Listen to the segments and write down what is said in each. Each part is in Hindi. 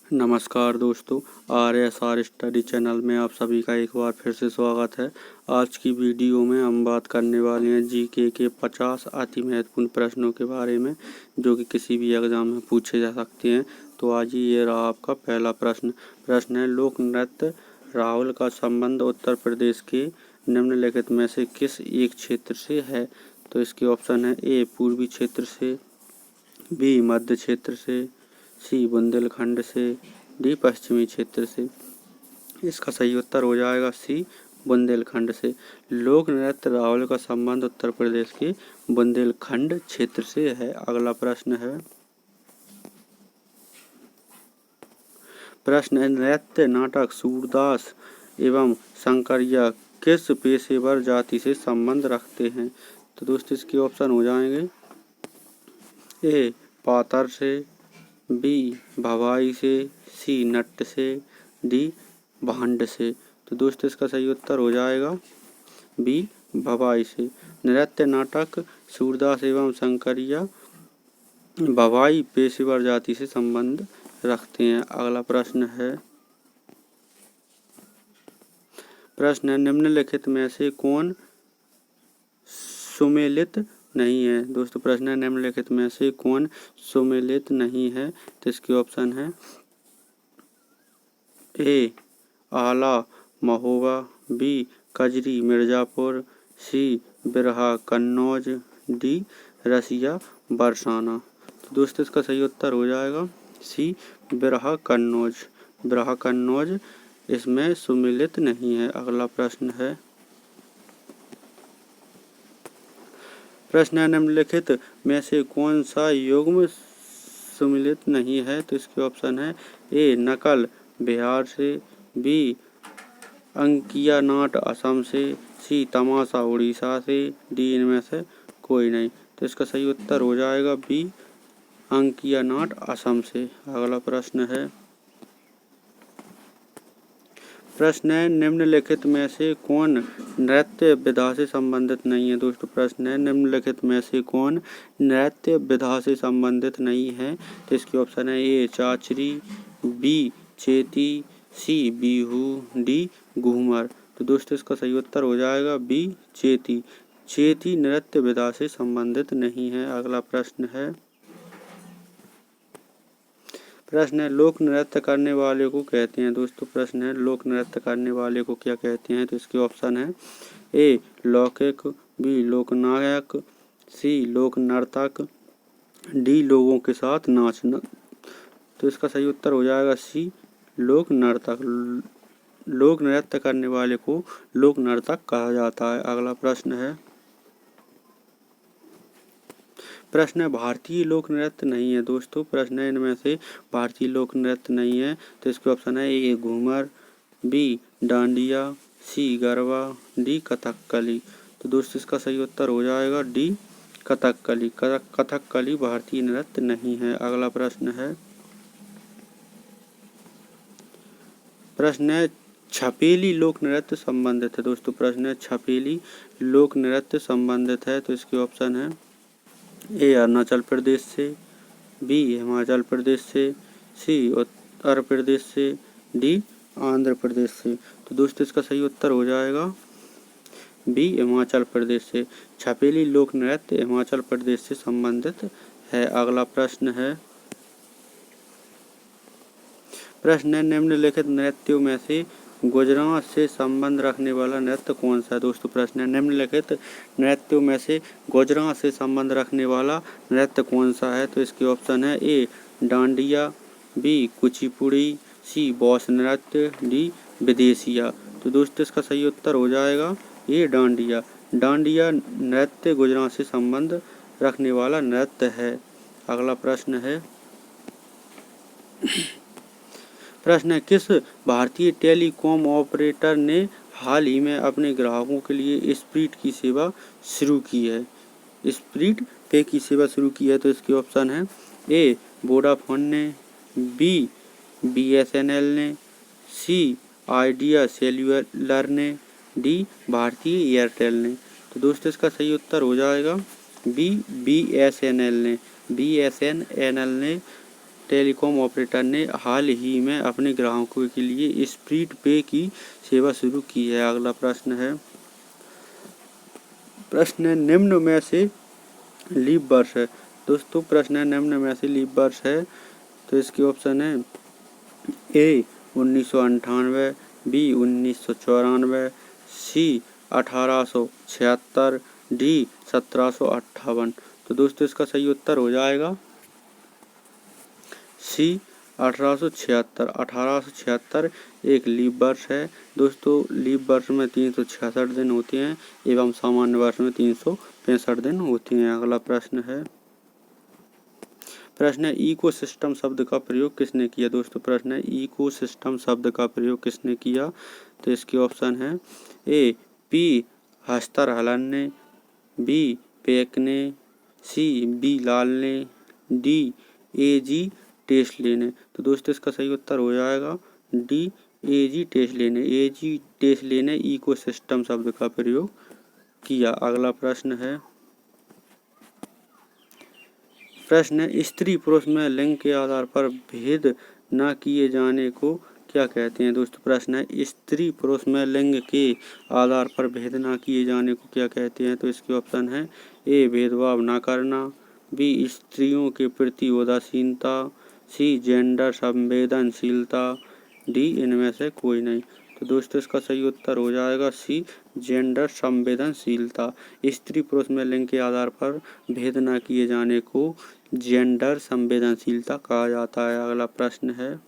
नमस्कार दोस्तों, RSR स्टडी चैनल में आप सभी का एक बार फिर से स्वागत है। आज की वीडियो में हम बात करने वाले हैं जीके के 50 अति महत्वपूर्ण प्रश्नों के बारे में, जो कि किसी भी एग्जाम में पूछे जा सकते हैं। तो आज ये रहा आपका पहला प्रश्न है, लोक नृत्य राहुल का संबंध उत्तर प्रदेश के निम्नलिखित में से किस एक क्षेत्र से है। तो इसके ऑप्शन है ए पूर्वी क्षेत्र से, बी मध्य क्षेत्र से, सी बुंदेलखंड से, डी पश्चिमी क्षेत्र से। इसका सही उत्तर हो जाएगा सी बुंदेलखंड से। लोक नृत्य राहुल का संबंध उत्तर प्रदेश के बुंदेलखंड क्षेत्र से है। अगला प्रश्न है नृत्य नाटक सूरदास एवं शंकरिया किस पेशेवर जाति से संबंध रखते हैं। तो दोस्तों इसके ऑप्शन हो जाएंगे ए पातर से, बी भवाई से, सी नट्ट से, डी भांड से। तो दोस्तों इसका सही उत्तर हो जाएगा बी भवाई से। नृत्य नाटक सूरदास एवं शंकरिया भवाई पेशेवर जाति से संबंध रखते हैं। अगला प्रश्न है निम्नलिखित में से कौन सुमेलित नहीं है। दोस्तों प्रश्न है निम्नलिखित में से कौन सुमेलित नहीं है। तो इसके ऑप्शन है ए आला महोबा, बी कजरी मिर्जापुर, सी बिरहा कन्नौज, डी रसिया बरसाना। तो दोस्तों इसका सही उत्तर हो जाएगा सी बिरहा कन्नौज इसमें सुमेलित नहीं है। अगला प्रश्न है निम्नलिखित में से कौन सा युग्म सुमेलित नहीं है। तो इसके ऑप्शन है ए नकल बिहार से, बी अंकिया नाट असम से, सी तमाशा उड़ीसा से, डी इनमें से कोई नहीं। तो इसका सही उत्तर हो जाएगा बी अंकिया नाट असम से। अगला प्रश्न है निम्नलिखित में से कौन नृत्य विधा से संबंधित नहीं है। दोस्तों प्रश्न है निम्नलिखित में से कौन नृत्य विधा से संबंधित नहीं है। तो इसके ऑप्शन है ए चाचरी, बी चेती, सी बिहू, डी घूमर। तो दोस्तों इसका सही उत्तर हो जाएगा बी चेती नृत्य विधा से संबंधित नहीं है। अगला प्रश्न है लोक नृत्य करने वाले को कहते हैं। दोस्तों प्रश्न है लोक नृत्य करने वाले को क्या कहते हैं। तो इसके ऑप्शन है ए लौकिक, बी लोकनायक, सी लोक नर्तक, डी लोगों के साथ नाचना। तो इसका सही उत्तर हो जाएगा सी लोक नर्तक। लोक नृत्य करने वाले को लोक नर्तक कहा जाता है। अगला प्रश्न है भारतीय लोक नृत्य नहीं है। दोस्तों प्रश्न है इनमें से भारतीय लोक नृत्य नहीं है। तो इसके ऑप्शन है ए घूमर, बी डांडिया, सी गरबा, डी कथकली। तो दोस्तों इसका सही उत्तर हो जाएगा डी कथकली। कथकली भारतीय नृत्य नहीं है। अगला प्रश्न है छपेली लोक नृत्य संबंधित है। दोस्तों प्रश्न है छपेली लोक नृत्य संबंधित है। तो इसके ऑप्शन है ए अरुणाचल प्रदेश से, बी हिमाचल प्रदेश से, सी उत्तर प्रदेश से, डी आंध्र प्रदेश से। तो दोस्तों इसका सही उत्तर हो जाएगा बी हिमाचल प्रदेश से। छपेली लोक नृत्य हिमाचल प्रदेश से संबंधित है। अगला प्रश्न है निम्नलिखित नृत्यों में से गुजरात से संबंध रखने वाला नृत्य कौन सा है। दोस्तों प्रश्न है निम्नलिखित नृत्यों में से गुजरात से संबंध रखने वाला नृत्य कौन सा है। तो इसके ऑप्शन है ए डांडिया, बी कुचिपुड़ी, सी बॉस नृत्य, डी विदेशिया। तो दोस्तों इसका सही उत्तर हो जाएगा ए डांडिया। डांडिया नृत्य गुजरात से संबंध रखने वाला नृत्य है। अगला प्रश्न है किस भारतीय टेलीकॉम ऑपरेटर ने हाल ही में अपने ग्राहकों के लिए स्प्रीट की सेवा शुरू की है। स्प्रीट पे की सेवा शुरू की है। तो इसके ऑप्शन है ए वोडाफोन ने, बी BSNL ने, सी आइडिया सेल्युलर ने, डी भारतीय एयरटेल ने। तो दोस्तों इसका सही उत्तर हो जाएगा बी BSNL ने। BSNL ने टेलीकॉम ऑपरेटर ने हाल ही में अपने ग्राहकों के लिए स्पीड पे की सेवा शुरू की है। अगला प्रश्न है निम्न में से लीप वर्ष है। दोस्तों प्रश्न है निम्न में से लीप वर्ष है, तो इसके ऑप्शन है ए 1998, बी 1994, सी 1876, डी 1758। तो दोस्तों इसका सही उत्तर हो जाएगा सी 1876। 1876 एक लीप वर्ष है। दोस्तों लीप वर्ष में 366 दिन होते हैं एवं सामान्य वर्ष में 365 दिन होते हैं। अगला प्रश्न है इकोसिस्टम शब्द का प्रयोग किसने किया। दोस्तों प्रश्न है इकोसिस्टम शब्द का प्रयोग किसने किया। तो इसके ऑप्शन है ए पी हस्तरहलन ने, बी पेक ने, सी बी लाल ने, डी ए जी टेस्ले ने। तो दोस्तों इसका सही उत्तर हो जाएगा डी ए जी टेस्ले ने। ए जी टेस्ले ने इकोसिस्टम शब्द का प्रयोग किया। अगला प्रश्न है स्त्री पुरुष में लिंग के आधार पर भेद न किए जाने को क्या कहते हैं। दोस्तों प्रश्न है स्त्री पुरुष में लिंग के आधार पर भेद न किए जाने को क्या कहते हैं। तो इसके ऑप्शन है ए भेदभाव न करना, बी स्त्रियों के प्रति उदासीनता, सी जेंडर संवेदनशीलता, डी इनमें से कोई नहीं। तो दोस्तों इसका सही उत्तर हो जाएगा सी जेंडर संवेदनशीलता। स्त्री पुरुष में लिंग के आधार पर भेद न किए जाने को जेंडर संवेदनशीलता कहा जाता है। अगला प्रश्न है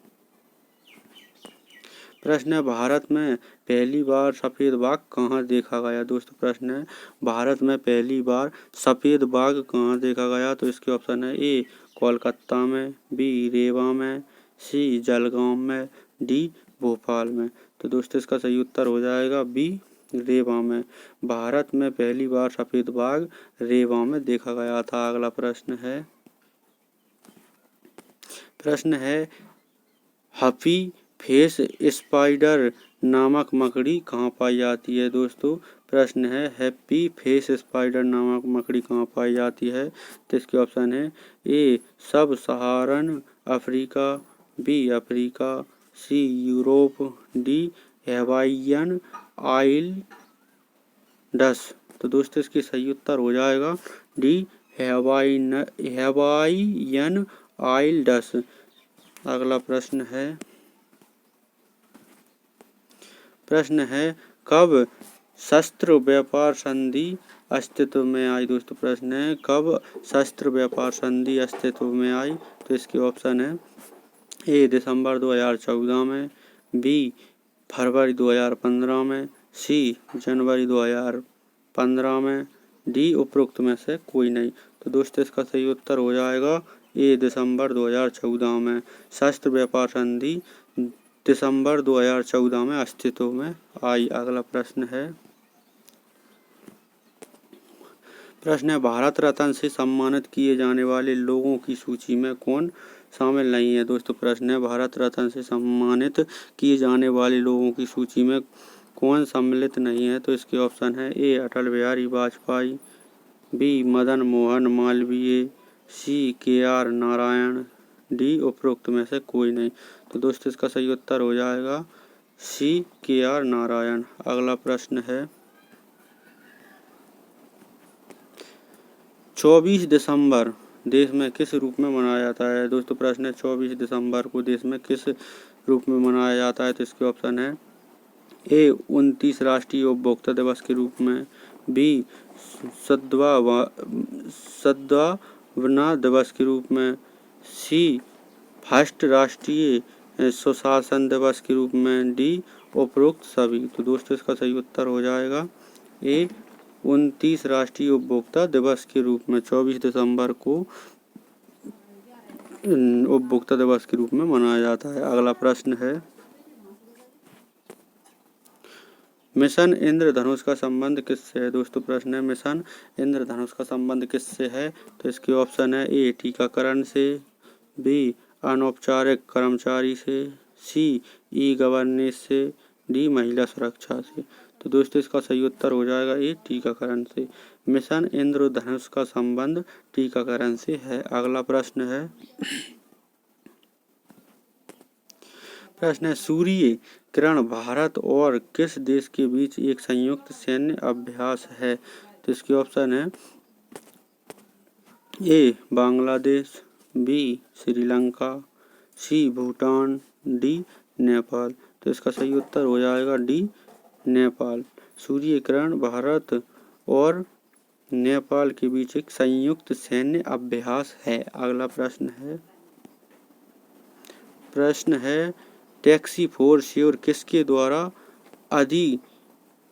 भारत में पहली बार सफेद बाघ कहाँ देखा गया। दोस्तों प्रश्न है भारत में पहली बार सफेद बाघ कहाँ देखा गया। तो इसके ऑप्शन है ए कोलकाता में, बी रेवा में, सी जलगांव में, डी भोपाल में। तो दोस्तों इसका सही उत्तर हो जाएगा बी रेवा में। भारत में पहली बार सफेद बाघ रेवा में देखा गया था। अगला प्रश्न है हफी फेस स्पाइडर नामक मकड़ी कहाँ पाई जाती है। दोस्तों प्रश्न है हैप्पी फेस स्पाइडर नामक मकड़ी कहाँ पाई जाती है। तो इसके ऑप्शन है ए सब सहारन अफ्रीका, बी अफ्रीका, सी यूरोप, डी हवाईयन आइलैंड्स। तो दोस्तों इसकी सही उत्तर हो जाएगा डी हवाईयन आइलैंड्स। अगला प्रश्न है कब शस्त्र व्यापार संधि अस्तित्व में आई। दोस्तों प्रश्न है कब शस्त्र व्यापार संधि अस्तित्व में आई। तो इसके ऑप्शन है ए दिसंबर 2014 में, बी फरवरी 2015 में, सी जनवरी 2015 में, डी उपरोक्त में से कोई नहीं। तो दोस्तों इसका सही उत्तर हो जाएगा ए दिसंबर 2014 में। शस्त्र व्यापार संधि दिसंबर 2014 में अस्तित्व में आई। अगला प्रश्न है भारत रत्न से सम्मानित किए जाने वाले लोगों की सूची में कौन शामिल नहीं है। दोस्तों प्रश्न है भारत रत्न से सम्मानित किए जाने वाले लोगों की सूची में कौन सम्मिलित नहीं है। तो इसके ऑप्शन है ए अटल बिहारी वाजपेयी, बी मदन मोहन मालवीय, सी के आर नारायण, डी उपरोक्त में से कोई नहीं। तो दोस्तों इसका सही उत्तर हो जाएगा सी के आर नारायण। अगला प्रश्न है 24 दिसंबर देश में किस रूप में मनाया जाता है। दोस्तों प्रश्न है 24 दिसंबर को देश में किस रूप में मनाया जाता है। तो इसके ऑप्शन है ए 29 राष्ट्रीय उपभोक्ता दिवस के रूप में, बी सद्भावना दिवस के रूप में, सी फर्स्ट राष्ट्रीय सुशासन दिवस के रूप में, डी उपरोक्त सभी। तो दोस्तों इसका सही उत्तर हो जाएगा ए 29 राष्ट्रीय उपभोक्ता दिवस के रूप में 24 दिसंबर को उपभोक्ता दिवस के रूप में मनाया जाता है। अगला प्रश्न है मिशन इंद्रधनुष का संबंध किससे है। दोस्तों प्रश्न है मिशन इंद्रधनुष का संबंध किससे है। तो इसके ऑप्शन है ए टीकाकरण से, बी अनौपचारिक कर्मचारी से, सी ई गवर्नेंस से, डी महिला सुरक्षा से। तो दोस्तों इसका सही उत्तर हो जाएगा ए टीकाकरण से। मिशन इंद्रधनुष का संबंध टीकाकरण से है। अगला प्रश्न है प्रश्न है सूर्य किरण भारत और किस देश के बीच एक संयुक्त सैन्य अभ्यास है? तो इसके ऑप्शन है ए बांग्लादेश, बी श्रीलंका, सी भूटान, डी नेपाल। तो इसका सही उत्तर हो जाएगा डी नेपाल। सूर्य किरण भारत और नेपाल के बीच एक संयुक्त सैन्य अभ्यास है। अगला प्रश्न है टैक्सी फॉर श्योर किसके द्वारा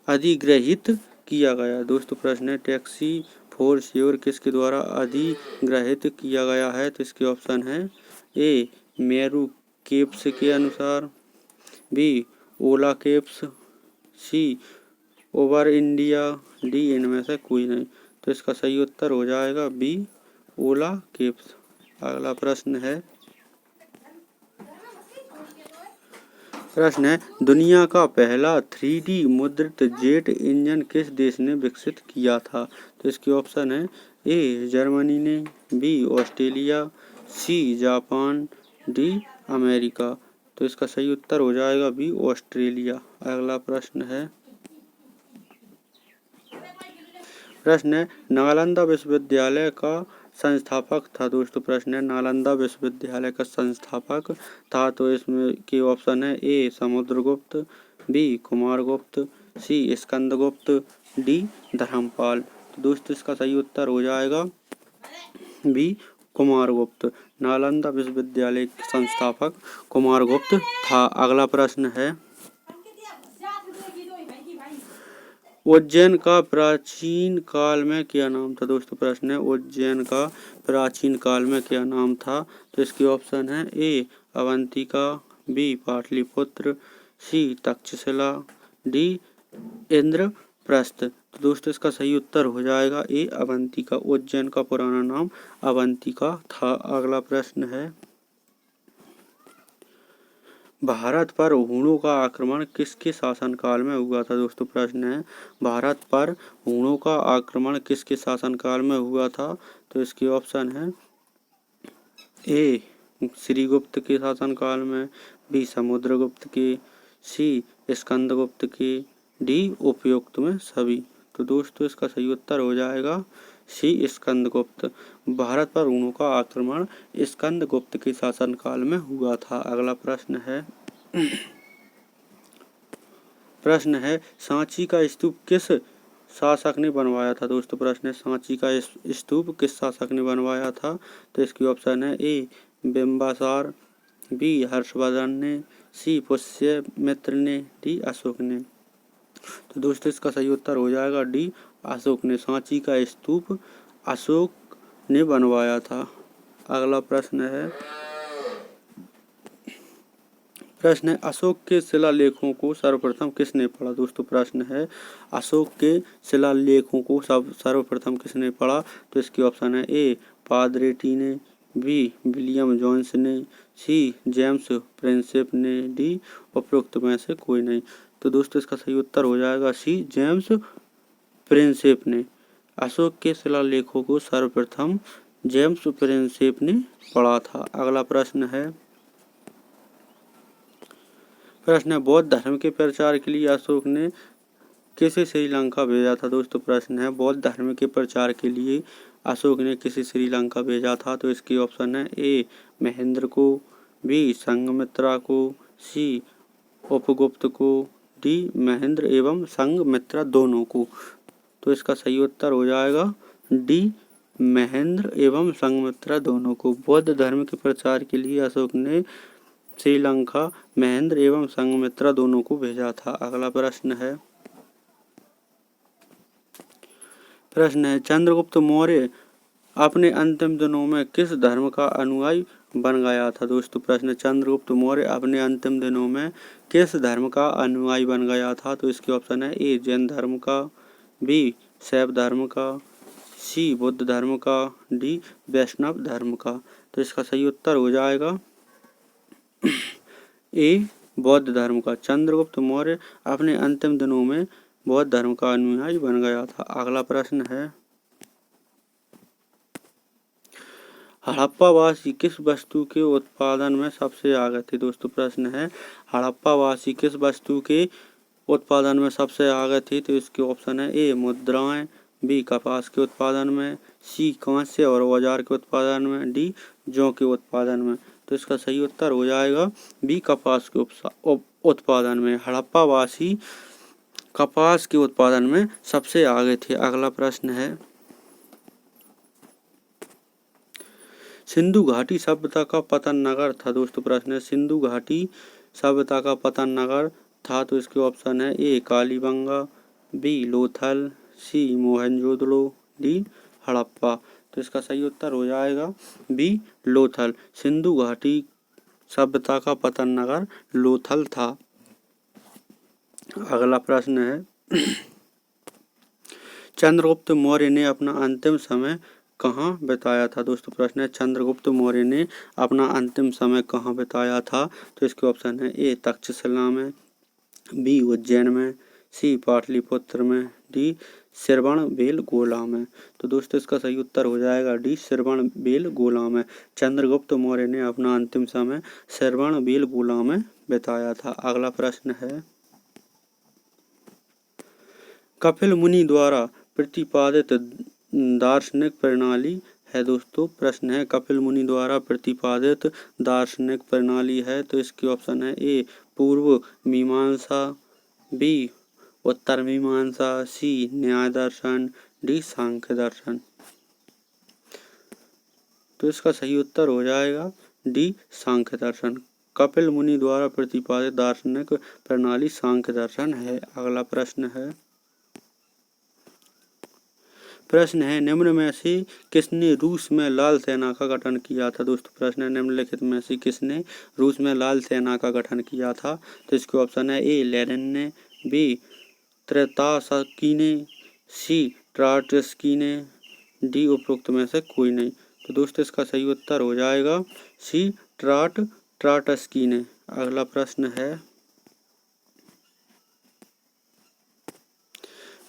अधिग्रहित किया गया? दोस्तों प्रश्न है टैक्सी फॉर श्योर किसके द्वारा अधिग्रहित किया गया है? तो इसके ऑप्शन है ए मेरू केप्स के अनुसार, बी ओला केप्स, सी ओवर इंडिया, डी इनमें से कोई नहीं। तो इसका सही उत्तर हो जाएगा बी ओला केप्स। अगला प्रश्न है दुनिया का पहला 3D मुद्रित जेट इंजन किस देश ने विकसित किया था? तो इसके ऑप्शन है ए जर्मनी ने, B Australia, C Japan, D America. तो इसका सही उत्तर हो जाएगा बी ऑस्ट्रेलिया। अगला प्रश्न है नालंदा विश्वविद्यालय का संस्थापक था। दोस्तों प्रश्न है नालंदा विश्वविद्यालय का संस्थापक था। तो इसमें के ऑप्शन है ए समुद्रगुप्त, बी कुमारगुप्त, सी स्कंदगुप्त, डी धर्मपाल। तो दोस्तों इसका सही उत्तर हो जाएगा बी कुमारगुप्त। नालंदा विश्वविद्यालय के संस्थापक कुमारगुप्त था। अगला प्रश्न है उज्जैन का प्राचीन काल में क्या नाम था? दोस्तों प्रश्न है उज्जैन का प्राचीन काल में क्या नाम था? तो इसके ऑप्शन है ए अवंतिका, बी पाटलिपुत्र, सी तक्षशिला, डी इंद्रप्रस्थ। तो दोस्तों इसका सही उत्तर हो जाएगा ए अवंतिका। उज्जैन का पुराना नाम अवंतिका था। अगला प्रश्न है भारत पर हूणों का आक्रमण किसके शासनकाल में हुआ था? दोस्तों प्रश्न है भारत पर हूणों का आक्रमण किसके शासनकाल में हुआ था? तो इसके ऑप्शन है ए श्रीगुप्त के शासनकाल में, बी समुद्रगुप्त के, सी स्कंदगुप्त के, डी उपयुक्त में सभी। तो दोस्तों इसका सही उत्तर हो जाएगा सी स्कंदगुप्त। भारत पर हूणों का आक्रमण स्कंदगुप्त के शासनकाल में हुआ था। अगला प्रश्न है सांची का स्तूप किस शासक ने बनवाया था? दोस्तों प्रश्न है सांची का स्तूप किस शासक ने बनवाया था? तो इसकी ऑप्शन है ए बिम्बासार, बी हर्षवर्धन ने, सी पुष्यमित्र ने, डी अशोक ने। तो दोस्तों इसका सही उत्तर हो जाएगा डी अशोक ने। सांची का स्तूप अशोक ने बनवाया था। अगला प्रश्न है अशोक के शिलालेखों को सर्वप्रथम किसने पढ़ा? दोस्तों प्रश्न है अशोक के शिलालेखों को सर्वप्रथम किसने पढ़ा? तो इसकी ऑप्शन है ए पादरेटी ने, बी विलियम जोन्स ने, सी जेम्स प्रिंसेप ने, डी उपरोक्त में से कोई नहीं। तो दोस्तों इसका सही उत्तर हो जाएगा सी जेम्स प्रिंसेप ने। अशोक के शिलालेखों को सर्वप्रथम जेम्स प्रिंसेप ने पढ़ा था। अगला प्रश्न है बौद्ध धर्म के प्रचार के लिए अशोक ने किसे श्रीलंका भेजा था? दोस्तों प्रश्न है बौद्ध धर्म के प्रचार के लिए अशोक ने किसे श्रीलंका भेजा था? तो इसके ऑप्शन है ए महेंद्र को, बी संघमित्रा को, सी उपगुप्त को, डी महेंद्र एवं संघमित्रा दोनों को। तो इसका सही उत्तर हो जाएगा डी महेंद्र एवं संघमित्रा दोनों को। बौद्ध धर्म के प्रचार के लिए अशोक ने श्रीलंका महेंद्र एवं संघमित्रा दोनों को भेजा था। अगला प्रश्न है चंद्रगुप्त मौर्य अपने अंतिम दिनों में किस धर्म का अनुयायी बन गया था? दोस्तों प्रश्न चंद्रगुप्त मौर्य अपने अंतिम दिनों में किस धर्म का अनुयायी बन गया था? तो इसके ऑप्शन है ए जैन धर्म का, बी शैव धर्म का, सी बुद्ध धर्म का, डी वैष्णव धर्म का। तो इसका सही उत्तर हो जाएगा ए बौद्ध धर्म का। चंद्रगुप्त मौर्य अपने अंतिम दिनों में बौद्ध धर्म का अनुयायी बन गया था। अगला प्रश्न है हड़प्पावासी किस वस्तु के उत्पादन में सबसे आगे थे? दोस्तों प्रश्न है हड़प्पावासी किस वस्तु के उत्पादन में सबसे आगे थी? तो इसके ऑप्शन है ए मुद्राएं, बी कपास के उत्पादन में, सी कांस्य और औजार के उत्पादन में, डी जौ के उत्पादन में। तो इसका सही उत्तर हो जाएगा बी कपास के उत्पादन में। हड़प्पावासी कपास के उत्पादन में सबसे आगे थे। अगला प्रश्न है सिंधु घाटी सभ्यता का पतन नगर था। दोस्तों प्रश्न है सिंधु घाटी सभ्यता का पतन नगर था। तो इसके ऑप्शन है ए कालीबंगा, बी लोथल, सी मोहनजोदड़ो, डी हड़प्पा। तो इसका सही उत्तर हो जाएगा बी लोथल। सिंधु घाटी सभ्यता का पतन नगर लोथल था। अगला प्रश्न है चंद्रगुप्त मौर्य ने अपना अंतिम समय कहाँ बिताया था? दोस्तों प्रश्न है चंद्रगुप्त मौर्य ने अपना अंतिम समय कहाँ बिताया था? तो इसके ऑप्शन है ए तक्षशिला में, बी उज्जैन में, सी पाटलिपुत्र में, डी श्रवणबेलगोला में। तो दोस्तों इसका सही उत्तर हो जाएगा डी श्रवणबेलगोला में। चंद्रगुप्त मौर्य ने अपना अंतिम समय श्रवणबेलगोला में बिताया था। अगला प्रश्न है कपिल मुनि द्वारा प्रतिपादित दार्शनिक प्रणाली है। दोस्तों प्रश्न है कपिल मुनि द्वारा प्रतिपादित दार्शनिक प्रणाली है। तो इसके ऑप्शन है ए पूर्व मीमांसा, बी उत्तर मीमांसा, सी न्याय दर्शन, डी सांख्य दर्शन। तो इसका सही उत्तर हो जाएगा डी सांख्य दर्शन। कपिल मुनि द्वारा प्रतिपादित दार्शनिक प्रणाली सांख्य दर्शन है। अगला प्रश्न है निम्न में से किसने रूस में लाल सेना का गठन किया था? दोस्तों प्रश्न है निम्नलिखित में से किसने रूस में लाल सेना का गठन किया था? तो इसके ऑप्शन है ए लेनिन ने, बी त्रेतास्की ने, सी ट्राटस्की ने, डी उपरोक्त में से कोई नहीं। तो दोस्तों इसका सही उत्तर हो जाएगा सी ट्राटस्की ने। अगला प्रश्न है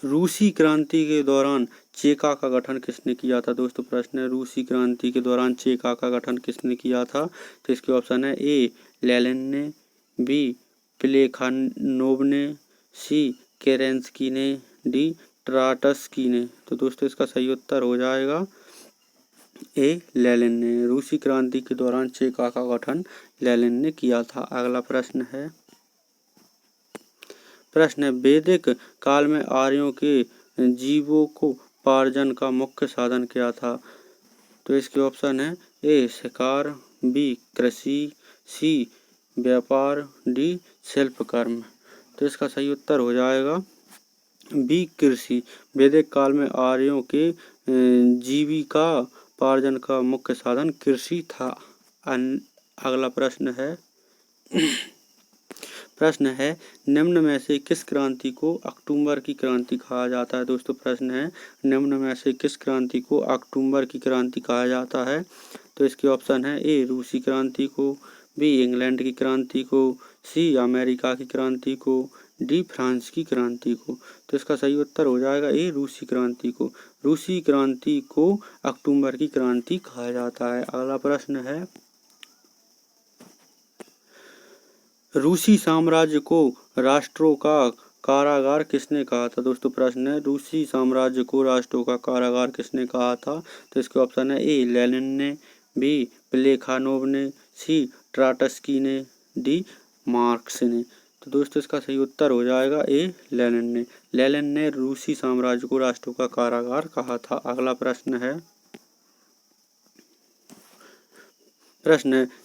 रूसी क्रांति के दौरान चेका का गठन किसने किया था? दोस्तों प्रश्न है रूसी क्रांति के दौरान चेका का गठन किसने किया था? तो इसके ऑप्शन है ए लेनिन ने, बी प्लेखानोव ने, सी केरेंस्की ने, डी ट्राटस्की ने। तो दोस्तों इसका सही उत्तर हो जाएगा ए लेनिन ने। रूसी क्रांति के दौरान चेका का गठन लेनिन ने किया था। अगला प्रश्न है वैदिक काल में आर्यों के जीवकोपार्जन का मुख्य साधन क्या था? तो इसके ऑप्शन है ए शिकार, बी कृषि, सी व्यापार, डी शिल्पकर्म। तो इसका सही उत्तर हो जाएगा बी कृषि। वैदिक काल में आर्यों के जीविकोपार्जन का मुख्य साधन कृषि था। अगला प्रश्न है निम्न में से किस क्रांति को अक्टूबर की क्रांति कहा जाता है? दोस्तों प्रश्न है निम्न में से किस क्रांति को अक्टूबर की क्रांति कहा जाता है? तो इसके ऑप्शन है ए रूसी क्रांति को, बी इंग्लैंड की क्रांति को, सी अमेरिका की क्रांति को, डी फ्रांस की क्रांति को। तो इसका सही उत्तर हो जाएगा ए रूसी क्रांति को। रूसी क्रांति को अक्टूबर की क्रांति कहा जाता है। अगला प्रश्न है रूसी साम्राज्य को राष्ट्रों का कारागार किसने कहा था? दोस्तों प्रश्न है रूसी साम्राज्य को राष्ट्रों का कारागार किसने कहा था? तो इसके ऑप्शन है ए लेनिन ने, बी प्लेखानोव ने, सी ट्राटस्की ने, डी मार्क्स ने। तो दोस्तों इसका सही उत्तर हो जाएगा ए लेनिन ने। लेनिन ने रूसी साम्राज्य को राष्ट्रों का कारागार कहा था। अगला प्रश्न है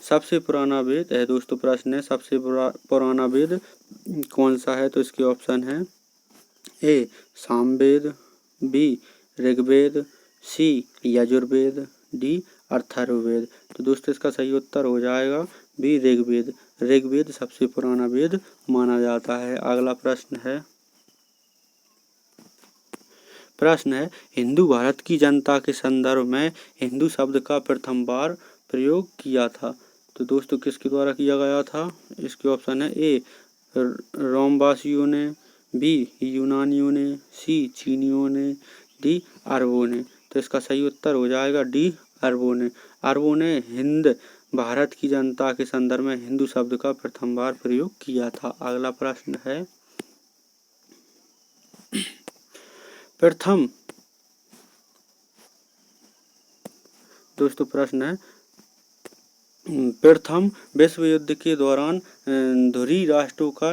सबसे पुराना वेद है। दोस्तों प्रश्न है सबसे पुराना वेद कौन सा है? तो इसके ऑप्शन है ए सामवेद, बी ऋग्वेद, सी यजुर्वेद, डी अथर्ववेद। तो दोस्तों इसका सही उत्तर हो जाएगा बी ऋग्वेद। ऋग्वेद सबसे पुराना वेद माना जाता है। अगला प्रश्न है हिंदू भारत की जनता के संदर्भ में हिंदू शब्द का प्रथम बार प्रयोग किया था। तो दोस्तों किसके द्वारा किया गया था? इसके ऑप्शन है ए रोमवासियों ने, बी यूनानियों ने, सी चीनियों ने, डी अरबों ने। तो इसका सही उत्तर हो जाएगा डी अरबों ने। अरबों ने हिंद भारत की जनता के संदर्भ में हिंदू शब्द का प्रथम बार प्रयोग किया था। अगला प्रश्न है प्रथम विश्व युद्ध के दौरान धुरी राष्ट्रों का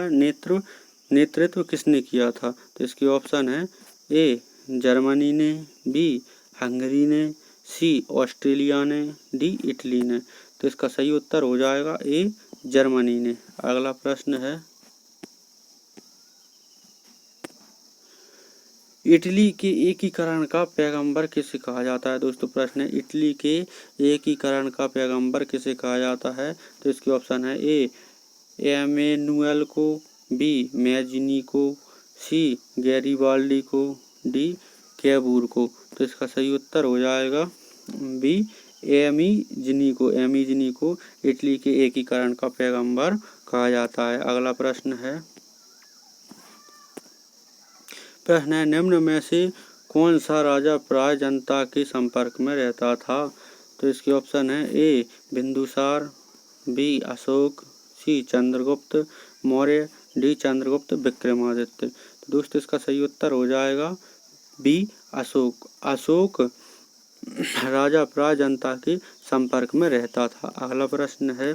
नेतृत्व किसने किया था? तो इसके ऑप्शन है ए जर्मनी ने, बी हंगरी ने, सी ऑस्ट्रेलिया ने, डी इटली ने। तो इसका सही उत्तर हो जाएगा ए जर्मनी ने। अगला प्रश्न है इटली के एकीकरण का पैगंबर किसे कहा जाता है? दोस्तों प्रश्न है इटली के एकीकरण का पैगंबर किसे कहा जाता है? तो इसके ऑप्शन है ए एमेनुएल को, बी मैजिनी को, सी गैरीबाल्डी को, डी कैबूर को। तो इसका सही उत्तर हो जाएगा बी एमिजनी को इटली के एकीकरण का पैगंबर कहा जाता है। अगला प्रश्न है निम्न में से कौन सा राजा प्राय जनता के संपर्क में रहता था? तो इसके ऑप्शन है ए बिंदुसार, बी अशोक, सी चंद्रगुप्त मौर्य, डी चंद्रगुप्त विक्रमादित्य। तो दोस्तों इसका सही उत्तर हो जाएगा बी अशोक। अशोक राजा प्राय जनता के संपर्क में रहता था। अगला प्रश्न है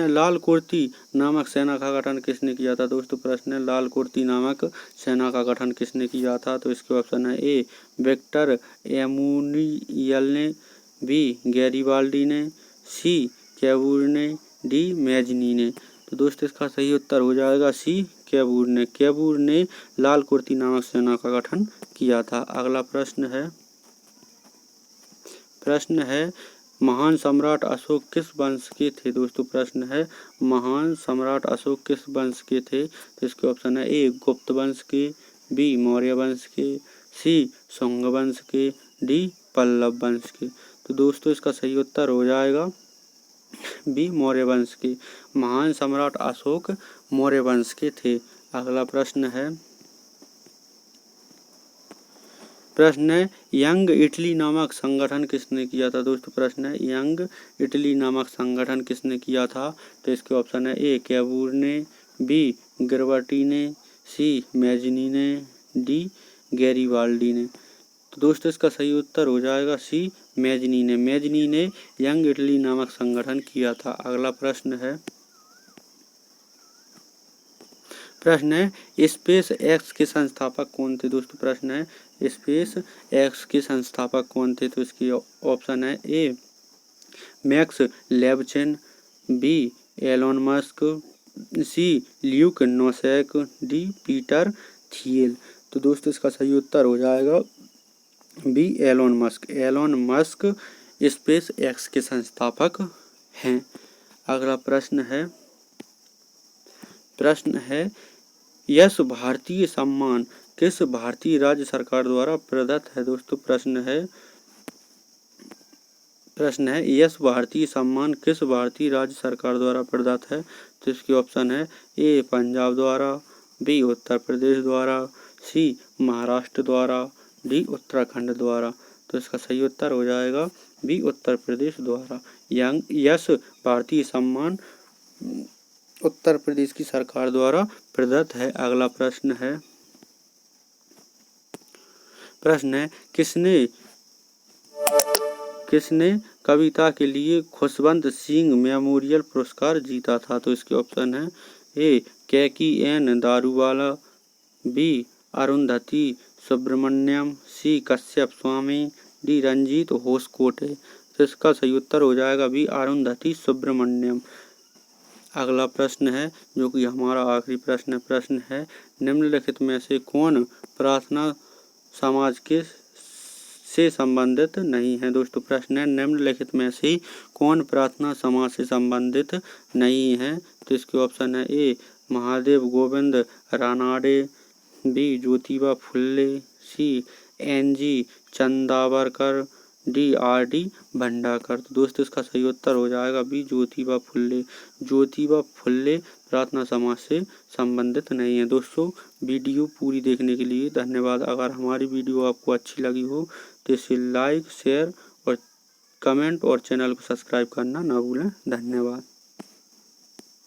लाल कुर्ती नामक सेना का गठन किसने किया था? दोस्तों प्रश्न है लाल कुर्ती नामक सेना का गठन किसने किया था? तो इसके ऑप्शन है ए विक्टर एमुनियल ने, बी गैरीबाल्डी ने, सी कैबूर ने, डी मैजिनी ने। तो दोस्तों इसका सही उत्तर हो जाएगा सी कैबूर ने लाल कुर्ती नामक सेना का गठन किया था। अगला प्रश्न है महान सम्राट अशोक किस वंश के थे? दोस्तों प्रश्न है महान सम्राट अशोक किस वंश के थे? तो इसके ऑप्शन है ए गुप्त वंश के, बी मौर्य वंश के, सी शुंग वंश के, डी पल्लव वंश के। तो दोस्तों इसका सही उत्तर हो जाएगा बी मौर्य वंश के। महान सम्राट अशोक मौर्य वंश के थे। अगला प्रश्न है यंग इटली नामक संगठन किसने किया था? दोस्तों प्रश्न है यंग इटली नामक संगठन किसने किया था? तो इसके ऑप्शन है ए कैबूर ने, बी गिरबर्टी ने, सी मैजिनी ने, डी गैरीबाल्डी ने। तो दोस्तों इसका सही उत्तर हो जाएगा सी मैजिनी ने यंग इटली नामक संगठन किया था। अगला प्रश्न है स्पेस एक्स के संस्थापक कौन थे? दोस्तों प्रश्न है स्पेस एक्स के संस्थापक कौन थे? तो इसकी ऑप्शन है A Max Levchin, B Elon Musk, C Luke Nosek, D Peter Thiel. तो दोस्तों इसका सही उत्तर हो जाएगा B Elon Musk SpaceX के संस्थापक हैं। अगला प्रश्न है यश भारतीय सम्मान किस भारतीय राज्य सरकार द्वारा प्रदत्त है? दोस्तों प्रश्न है यश भारतीय सम्मान किस भारतीय राज्य सरकार द्वारा प्रदत्त है? तो इसके ऑप्शन है ए पंजाब द्वारा, बी उत्तर प्रदेश द्वारा, सी महाराष्ट्र द्वारा, डी उत्तराखंड द्वारा। तो इसका सही उत्तर हो जाएगा बी उत्तर प्रदेश द्वारा। यश भारतीय सम्मान उत्तर प्रदेश की सरकार द्वारा प्रदत्त है। अगला प्रश्न है किसने कविता के लिए खुशवंत सिंह मेमोरियल पुरस्कार जीता था? तो इसके ऑप्शन है ए कैकी एन दारूवाला, बी अरुंधति सुब्रमण्यम, सी कश्यप स्वामी, डी रंजीत होसकोटे। तो इसका सही उत्तर हो जाएगा बी अरुंधति सुब्रमण्यम। अगला प्रश्न है जो कि हमारा आखिरी प्रश्न है निम्नलिखित में से कौन प्रार्थना समाज के से संबंधित नहीं है? दोस्तों प्रश्न है निम्नलिखित में से कौन प्रार्थना समाज से संबंधित नहीं है? तो इसके ऑप्शन है A Mahadev Govind Ranade, B Jyotiba Phule, C N G Chandavarkar, D R D. Bhandarkar. तो दोस्तों इसका सही उत्तर हो जाएगा बी ज्योतिबा फुल्ले प्रार्थना समाज से संबंधित नहीं है। दोस्तों वीडियो पूरी देखने के लिए धन्यवाद। अगर हमारी वीडियो आपको अच्छी लगी हो तो इसे लाइक, शेयर और कमेंट और चैनल को सब्सक्राइब करना ना भूलें। धन्यवाद।